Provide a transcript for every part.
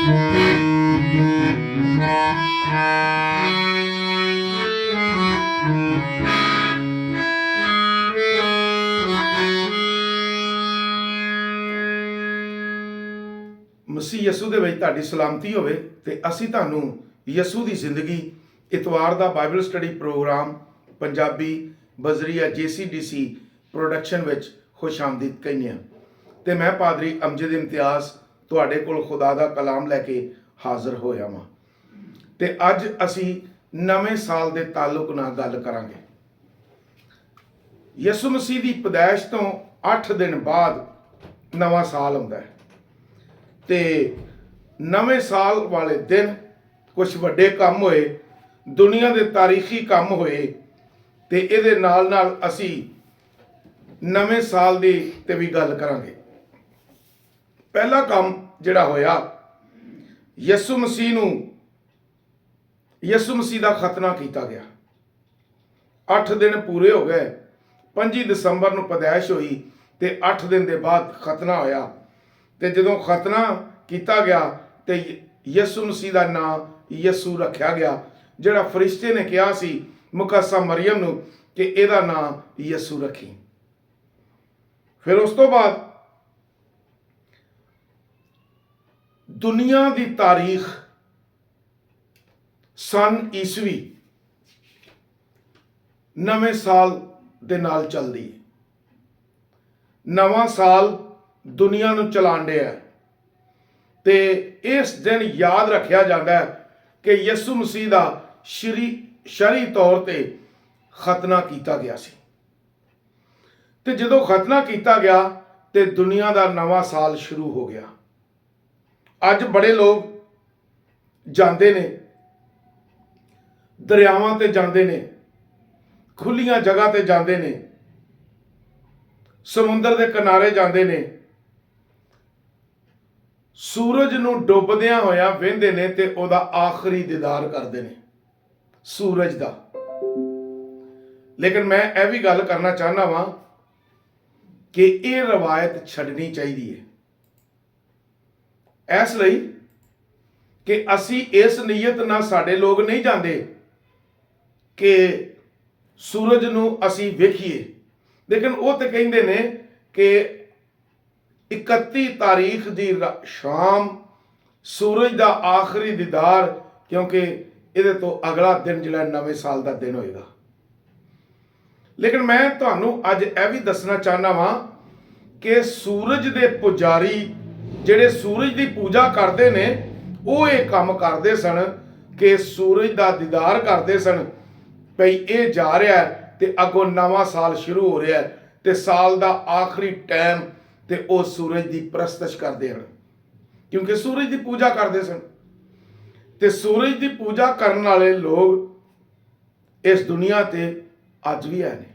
ਮਸੀਹ ਯਸੂ ਦੇ ਵਿੱਚ ਤੁਹਾਡੀ ਸਲਾਮਤੀ ਹੋਵੇ ਤੇ ਅਸੀਂ ਤੁਹਾਨੂੰ ਯਸੂ ਦੀ ਜ਼ਿੰਦਗੀ ਇਤਵਾਰ ਦਾ ਬਾਈਬਲ ਸਟੱਡੀ ਪ੍ਰੋਗਰਾਮ ਪੰਜਾਬੀ ਬਜ਼ਰੀਆ JCDC ਪ੍ਰੋਡਕਸ਼ਨ ਵਿੱਚ ਖੁਸ਼ਾਮਦੀਦ ਕਹਿੰਦੇ ਹਾਂ ਤੇ ਮੈਂ ਪਾਦਰੀ ਅਮਜਦ ਇਮਤਿਆਜ਼ ਤੁਹਾਡੇ ਕੋਲ ਖੁਦਾ ਦਾ ਕਲਾਮ ਲੈ ਕੇ ਹਾਜ਼ਰ ਹੋਇਆ ਹਾਂ ਤੇ ਅੱਜ ਅਸੀਂ ਨਵੇਂ ਸਾਲ ਦੇ ਤਾਲੁਕ ਨਾਲ ਗੱਲ ਕਰਾਂਗੇ। ਯਿਸੂ ਮਸੀਹ ਦੀ ਪੈਦਾਇਸ਼ ਤੋਂ 8 ਦਿਨ ਬਾਅਦ ਨਵਾਂ ਸਾਲ ਆਉਂਦਾ ਹੈ ਤੇ ਨਵੇਂ ਸਾਲ ਵਾਲੇ ਦਿਨ ਕੁਝ ਵੱਡੇ ਕੰਮ ਹੋਏ, ਦੁਨੀਆ ਦੇ ਤਾਰੀਖੀ ਕੰਮ ਹੋਏ ਤੇ ਇਹਦੇ ਨਾਲ ਨਾਲ ਅਸੀਂ ਨਵੇਂ ਸਾਲ ਦੀ ਤੇ ਵੀ ਗੱਲ ਕਰਾਂਗੇ। ਪਹਿਲਾ ਕੰਮ ਜਿਹੜਾ ਹੋਇਆ, ਯਿਸੂ ਮਸੀਹ ਦਾ ਖਤਨਾ ਕੀਤਾ ਗਿਆ। 8 ਦਿਨ ਪੂਰੇ ਹੋ ਗਏ। 25 ਦਸੰਬਰ ਨੂੰ ਪੈਦਾਇਸ਼ ਹੋਈ ਤੇ 8 ਦਿਨ ਦੇ ਬਾਅਦ ਖਤਨਾ ਹੋਇਆ ਤੇ ਜਦੋਂ ਖਤਨਾ ਕੀਤਾ ਗਿਆ ਤੇ ਯਿਸੂ ਮਸੀਹ ਦਾ ਨਾਮ ਯਿਸੂ ਰੱਖਿਆ ਗਿਆ, ਜਿਹੜਾ ਫਰਿਸ਼ਤੇ ਨੇ ਕਿਹਾ ਸੀ ਮੁਕੱਸਾ ਮਰੀਮ ਨੂੰ ਕਿ ਇਹਦਾ ਨਾਮ ਯਿਸੂ ਰੱਖੀ। ਫਿਰ ਉਸ ਤੋਂ ਬਾਅਦ ਦੁਨੀਆ ਦੀ ਤਾਰੀਖ ਸਨ ਈਸਵੀ ਨਵੇਂ ਸਾਲ ਦੇ ਨਾਲ ਚੱਲਦੀ ਹੈ। ਨਵਾਂ ਸਾਲ ਦੁਨੀਆ ਨੂੰ ਚਲਾਣ ਡਿਆ ਤੇ ਇਸ ਦਿਨ ਯਾਦ ਰੱਖਿਆ ਜਾਂਦਾ ਹੈ ਕਿ ਯਿਸੂ ਮਸੀਹ ਦਾ ਸ਼ਰਈ ਤੌਰ ਤੇ ਖਤਨਾ ਕੀਤਾ ਗਿਆ ਸੀ ਤੇ ਜਦੋਂ ਖਤਨਾ ਕੀਤਾ ਗਿਆ ਤੇ ਦੁਨੀਆ ਦਾ ਨਵਾਂ ਸਾਲ ਸ਼ੁਰੂ ਹੋ ਗਿਆ। ਅੱਜ ਬੜੇ ਲੋਕ ਜਾਂਦੇ ਨੇ, ਦਰਿਆਵਾਂ ਤੇ ਜਾਂਦੇ ਨੇ, ਖੁੱਲੀਆਂ ਜਗ੍ਹਾ ਤੇ ਜਾਂਦੇ ਨੇ, ਸਮੁੰਦਰ ਦੇ ਕਿਨਾਰੇ ਜਾਂਦੇ ਨੇ, ਸੂਰਜ ਨੂੰ ਡੁੱਬਦਿਆਂ ਹੋਇਆ ਵੇਂਦੇ ਨੇ ਤੇ ਉਹਦਾ ਆਖਰੀ ਦੀਦਾਰ ਕਰਦੇ ਨੇ ਸੂਰਜ ਦਾ। ਲੇਕਿਨ ਮੈਂ ਇਹ ਵੀ ਗੱਲ ਕਰਨਾ ਚਾਹੁੰਦਾ ਵਾਂ ਕਿ ਇਹ ਰਵਾਇਤ ਛੱਡਣੀ ਚਾਹੀਦੀ ਹੈ, ਇਸ ਲਈ ਕਿ ਅਸੀਂ ਇਸ ਨੀਅਤ ਨਾਲ ਸਾਡੇ ਲੋਕ ਨਹੀਂ ਜਾਂਦੇ ਕਿ ਸੂਰਜ ਨੂੰ ਅਸੀਂ ਵੇਖੀਏ। ਲੇਕਿਨ ਉਹ ਤੇ ਕਹਿੰਦੇ ਨੇ ਕਿ 31 ਤਾਰੀਖ ਦੀ ਸ਼ਾਮ ਸੂਰਜ ਦਾ ਆਖਰੀ ਦੀਦਾਰ, ਕਿਉਂਕਿ ਇਹਦੇ ਤੋਂ ਅਗਲਾ ਦਿਨ ਜਿਹੜਾ ਨਵੇਂ ਸਾਲ ਦਾ ਦਿਨ ਹੋਏਗਾ। ਲੇਕਿਨ ਮੈਂ ਤੁਹਾਨੂੰ ਅੱਜ ਇਹ ਵੀ ਦੱਸਣਾ ਚਾਹੁੰਦਾ ਵਾਂ ਕਿ ਸੂਰਜ ਦੇ ਪੁਜਾਰੀ ਜਿਹੜੇ ਸੂਰਜ ਦੀ ਪੂਜਾ ਕਰਦੇ ਨੇ, ਉਹ ਇਹ ਕੰਮ ਕਰਦੇ ਸਨ ਕਿ ਸੂਰਜ ਦਾ ਦੀਦਾਰ ਕਰਦੇ ਸਨ ਭਈ ਇਹ ਜਾ ਰਿਹਾ ਤੇ ਅੱਗੋਂ ਨਵਾਂ ਸਾਲ ਸ਼ੁਰੂ ਹੋ ਰਿਹਾ ਤੇ ਸਾਲ ਦਾ ਆਖਰੀ ਟਾਈਮ ਤੇ ਉਹ ਸੂਰਜ ਦੀ ਪ੍ਰਸਤਿਸ਼ ਕਰਦੇ ਹਨ, ਕਿਉਂਕਿ ਸੂਰਜ ਦੀ ਪੂਜਾ ਕਰਦੇ ਸਨ। ਤੇ ਸੂਰਜ ਦੀ ਪੂਜਾ ਕਰਨ ਵਾਲੇ ਲੋਕ ਇਸ ਦੁਨੀਆ ਤੇ ਅੱਜ ਵੀ ਹੈ ਨੇ।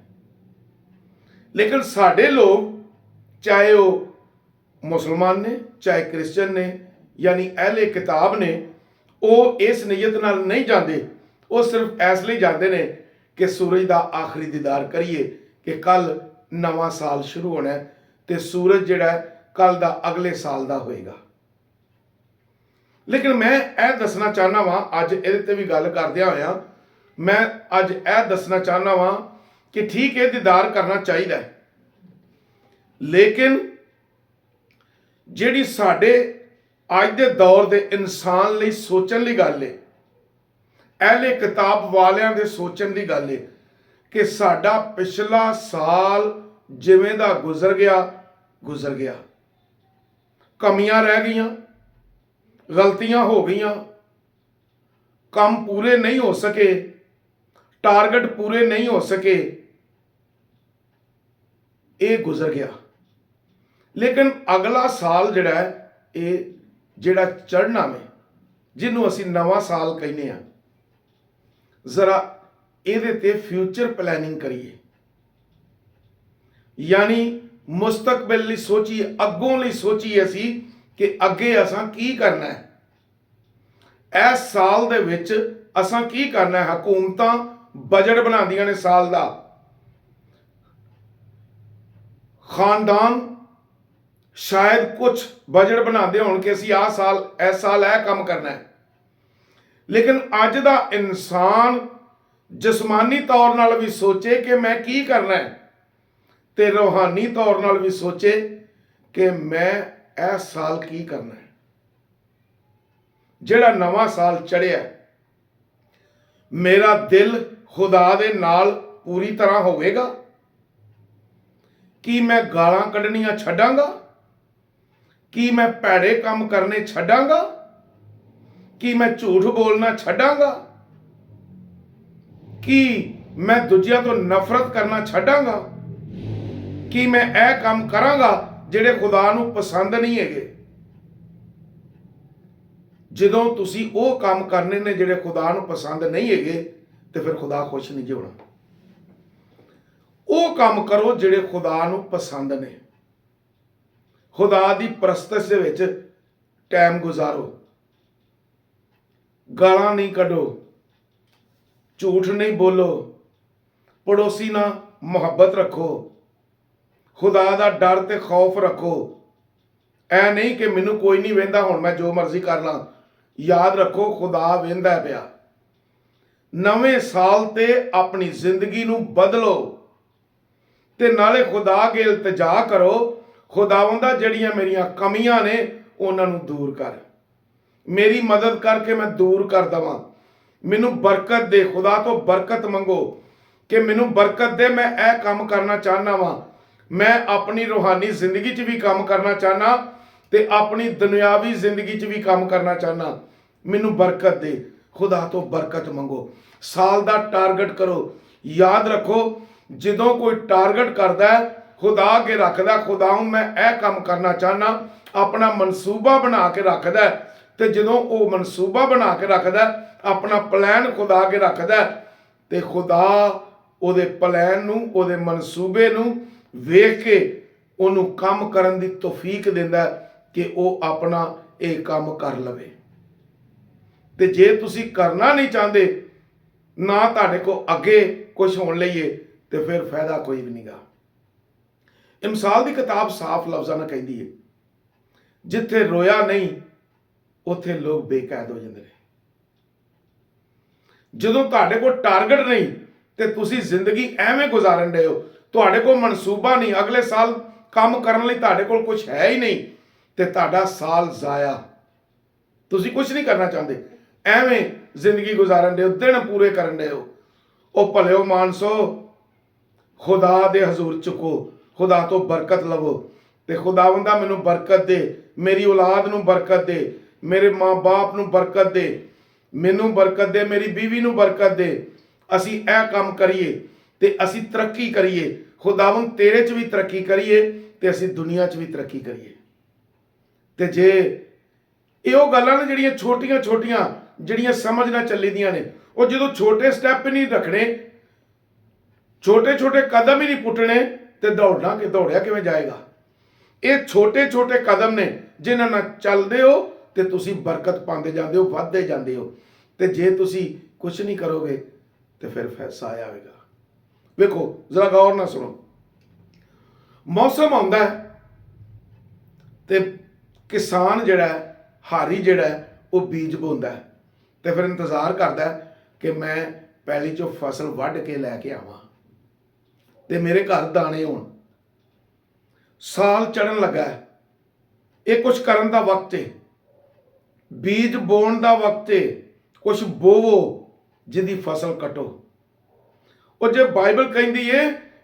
ਲੇਕਿਨ ਸਾਡੇ ਲੋਕ, ਚਾਹੇ ਉਹ ਮੁਸਲਮਾਨ ਨੇ ਚਾਹੇ ਕ੍ਰਿਸਚਨ ਨੇ, ਯਾਨੀ ਅਹਿਲੇ ਕਿਤਾਬ ਨੇ, ਉਹ ਇਸ ਨੀਅਤ ਨਾਲ ਨਹੀਂ ਜਾਂਦੇ। ਉਹ ਸਿਰਫ ਇਸ ਲਈ ਜਾਂਦੇ ਨੇ ਕਿ ਸੂਰਜ ਦਾ ਆਖਰੀ ਦੀਦਾਰ ਕਰੀਏ ਕਿ ਕੱਲ ਨਵਾਂ ਸਾਲ ਸ਼ੁਰੂ ਹੋਣਾ ਤੇ ਸੂਰਜ ਜਿਹੜਾ ਕੱਲ ਦਾ ਅਗਲੇ ਸਾਲ ਦਾ ਹੋਏਗਾ। ਲੇਕਿਨ ਮੈਂ ਇਹ ਦੱਸਣਾ ਚਾਹੁੰਦਾ ਵਾਂ, ਅੱਜ ਇਹਦੇ ਤੇ ਵੀ ਗੱਲ ਕਰਦਿਆਂ ਹੋਇਆ ਮੈਂ ਅੱਜ ਇਹ ਦੱਸਣਾ ਚਾਹੁੰਦਾ ਵਾਂ ਕਿ ਠੀਕ ਹੈ ਦੀਦਾਰ ਕਰਨਾ ਚਾਹੀਦਾ ਹੈ, ਲੇਕਿਨ ਜਿਹੜੀ ਸਾਡੇ ਅੱਜ ਦੇ ਦੌਰ ਦੇ ਇਨਸਾਨ ਲਈ ਸੋਚਣ ਲਈ ਗੱਲ ਹੈ, ਅਹਿਲੇ ਕਿਤਾਬ ਵਾਲਿਆਂ ਦੇ ਸੋਚਣ ਦੀ ਗੱਲ ਹੈ ਕਿ ਸਾਡਾ ਪਿਛਲਾ ਸਾਲ ਜਿਵੇਂ ਦਾ ਗੁਜ਼ਰ ਗਿਆ, ਕਮੀਆਂ ਰਹਿ ਗਈਆਂ, ਗਲਤੀਆਂ ਹੋ ਗਈਆਂ, ਕੰਮ ਪੂਰੇ ਨਹੀਂ ਹੋ ਸਕੇ, ਟਾਰਗੇਟ ਪੂਰੇ ਨਹੀਂ ਹੋ ਸਕੇ, ਇਹ ਗੁਜ਼ਰ ਗਿਆ। ਲੇਕਿਨ ਅਗਲਾ ਸਾਲ ਜਿਹੜਾ ਹੈ, ਇਹ ਜਿਹੜਾ ਚੜ੍ਹਨਾ ਹੈ, ਜਿਹਨੂੰ ਅਸੀਂ ਨਵਾਂ ਸਾਲ ਕਹਿੰਦੇ ਹਾਂ, ਜ਼ਰਾ ਇਹਦੇ ਤੇ ਫਿਊਚਰ ਪਲੈਨਿੰਗ ਕਰੀਏ, ਯਾਨੀ ਮੁਸਤਕਬਲ ਲਈ ਸੋਚੀਏ, ਅੱਗੋਂ ਲਈ ਸੋਚੀਏ ਅਸੀਂ ਕਿ ਅੱਗੇ ਅਸਾਂ ਕੀ ਕਰਨਾ ਹੈ। ਇਸ ਸਾਲ ਦੇ ਵਿੱਚ ਅਸਾਂ ਕੀ ਕਰਨਾ ਹੈ। ਹਕੂਮਤਾਂ ਬਜਟ ਬਣਾਉਂਦੀਆਂ ਨੇ ਸਾਲ ਦਾ, ਖਾਨਦਾਨ शायद कुछ बजट बनाते हो कि असी आ साल इस साल यह काम करना है, लेकिन अज का इंसान जिसमानी तौर नाल भी सोचे कि मैं की करना है, ते रूहानी तौर नाल भी सोचे कि मैं इस साल की करना है। जिहड़ा नवा साल चढ़िया, मेरा दिल खुदा दे नाल पूरी तरह होवेगा कि मैं गालां कढ़नियां छड्डांगा, कि मैं भैड़े काम करने छड्डांगा, कि मैं झूठ बोलना छड्डांगा, कि मैं दूजियां तो नफरत करना छड्डांगा, कि मैं यह काम करांगा ਜਿਹੜੇ खुदा ਨੂੰ पसंद नहीं है। ਜਦੋਂ ਤੁਸੀਂ ਉਹ ਕੰਮ ਕਰਨੇ ਨੇ ਜਿਹੜੇ खुदा ਨੂੰ पसंद नहीं है, तो फिर खुदा खुश नहीं होना। ਉਹ ਕੰਮ ਕਰੋ ਜਿਹੜੇ खुदा ਨੂੰ पसंद ने। खुदा ਦੀ ਪ੍ਰਸਤਿਸ਼ ਦੇ ਵਿੱਚ ਟਾਈਮ ਗੁਜ਼ਾਰੋ, ਗਾਲਾਂ नहीं ਕੱਢੋ, झूठ नहीं बोलो, पड़ोसी ਨਾਲ ਮੁਹੱਬਤ रखो, खुदा का डर ते खौफ रखो। ऐ नहीं कि मैनू कोई नहीं वेंदा, हुण मैं जो मर्जी कर ला। याद रखो खुदा वेंदा पिया। नवें साल ते अपनी जिंदगी नू बदलो ते नाले खुदा अगे इल्तिजा करो, खुदावंदा जड़ियां मेरियां कमियां ने उन्हां नू दूर कर, मेरी मदद करके मैं दूर कर दवां। मैनू बरकत दे, खुदा तो बरकत मंगो कि मैनू बरकत दे, मैं यह काम करना चाहना वा, मैं अपनी रूहानी जिंदगी च भी काम करना चाहना ते अपनी दुनियावी जिंदगी च भी काम करना चाहना। मैनू बरकत दे, खुदा तो बरकत मंगो। साल का टारगेट करो। याद रखो जदों कोई टारगेट करता है, खुदा अगे रखदा, खुदा मैं यह काम करना चाहना, अपना मनसूबा बना के रखदा, तो जदों वो मनसूबा बना के रखदा, अपना प्लैन खुदा अगे रखदा, तो खुदा उहदे प्लैन नूं, उहदे मनसूबे नूं वेख के उन्होंने काम करन दी तौफीक दिंदा कि वह अपना ये काम कर लवे। ते जे तुसी करना नहीं चाहते, ना तुहाडे को अगे कुछ होने लईए, तो फिर फायदा कोई भी नहींगा। मिसाल की किताब साफ लफ्ज़ां नाल कहती है, जिथे रोया नहीं उत्थे लोग बेकैद हो जाते हैं। जदों तुहाडे को टारगेट नहीं तो तुसी जिंदगी एवें गुजारन दे हो, तुहाडे को मनसूबा नहीं, अगले साल काम करने लई तुहाडे कोल कुछ है ही नहीं, तो तुहाडा साल जाया, तुसी कुछ नहीं करना चाहते, एवें जिंदगी गुजारन दे हो, दिन पूरे करन दे हो। ओ भलिओ मानसो, खुदा दे हजूर चुको, खुदा तो बरकत लवो, तो खुदावंदा मैनू बरकत दे, मेरी औलाद नू बरकत दे, मेरे माँ बाप नू बरकत दे, मैनू बरकत दे, मेरी बीवी नू बरकत दे, असी ए काम करिए ते असी तरक्की करिए, खुदावंद तेरे च भी तरक्की करिए ते असी दुनिया च भी तरक्की करिए। ते जे इहो गल्लां ने जिहड़ियां छोटियां छोटियां जिहड़ियां समझ ना चली दियां ने, वो जो छोटे स्टैप ही नहीं रखने, छोटे छोटे कदम ही नहीं पुट्टने, तो दौड़ना कि दौड़िया किवें जाएगा। ये छोटे छोटे कदम ने जिन्हां नाल चलदे हो ते तुसी बरकत पाते जाते हो, वधदे जाते हो। तो जे तुसी कुछ नहीं करोगे तो फिर फैसला आएगा। देखो जरा गौर ना सुनो, मौसम आउंदा है ते किसान जिहड़ा है, हारी जिहड़ा है, वो बीज बोंदा है, तो फिर इंतजार करता है कि मैं पैली चो फसल वढ़ के लैके आवां ते मेरे घर दाने होण। साल चढ़न लगा है, ये कुछ करन दा वक्त है, बीज बोण दा वक्त है, कुछ बोवो जिहदी फसल कटो। और जब बाइबल कहती है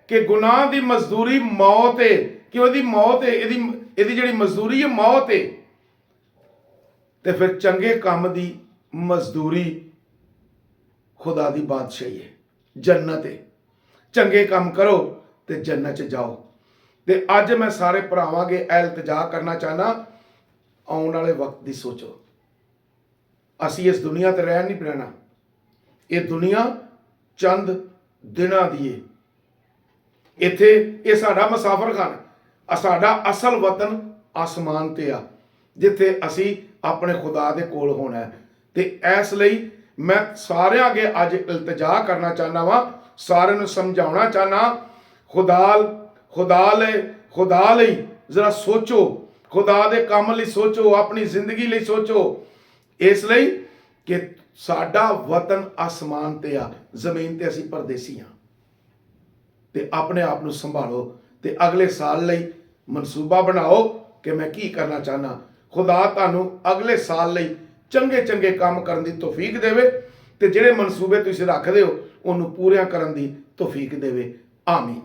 कि गुनाह की मजदूरी मौत है, कि वही मौत है, यदि जी मजदूरी है मौत है, तो फिर चंगे काम की मजदूरी खुदा की बादशाही है, जन्नत है। चंगे काम करो तो जन्नत जाओ। तो अज मैं सारे भरावां अगे इल्तिजा करना चाहना, आने वाले वक्त की सोचो। असी इस दुनिया ते रह नहीं पैना, ये दुनिया चंद दिनां दी है। इत्थे ये साडा मुसाफर खाना, साडा असल वतन आसमान ते आ, जिथे असी अपने खुदा दे कोल होना है। ते इसलिए मैं सारे अगे अज इल्तिजा करना चाहना वा, सारे नूं समझाउणा चाहना, खुदा लई जरा सोचो ਖੁਦਾ ਦੇ ਕੰਮ ਲਈ ਸੋਚੋ, ਆਪਣੀ ਜ਼ਿੰਦਗੀ ਲਈ ਸੋਚੋ, ਇਸ ਲਈ ਕਿ ਸਾਡਾ ਵਤਨ ਆਸਮਾਨ ਤੇ ਆ, ਜ਼ਮੀਨ ਤੇ ਅਸੀਂ ਪਰਦੇਸੀ ਹਾਂ। ਤੇ ਆਪਣੇ ਆਪ ਨੂੰ ਸੰਭਾਲੋ ਤੇ ਅਗਲੇ ਸਾਲ ਲਈ ਮਨਸੂਬਾ ਬਣਾਓ ਕਿ ਮੈਂ ਕੀ ਕਰਨਾ ਚਾਹਨਾ। ਖੁਦਾ ਤੁਹਾਨੂੰ ਅਗਲੇ ਸਾਲ ਲਈ ਚੰਗੇ ਚੰਗੇ ਕੰਮ ਕਰਨ ਦੀ ਤੌਫੀਕ ਦੇਵੇ ਤੇ ਜਿਹੜੇ ਮਨਸੂਬੇ ਤੁਸੀਂ ਰੱਖਦੇ ਹੋ ਉਹਨੂੰ ਪੂਰੀਆਂ ਕਰਨ ਦੀ ਤੌਫੀਕ ਦੇਵੇ। ਆਮੀਨ।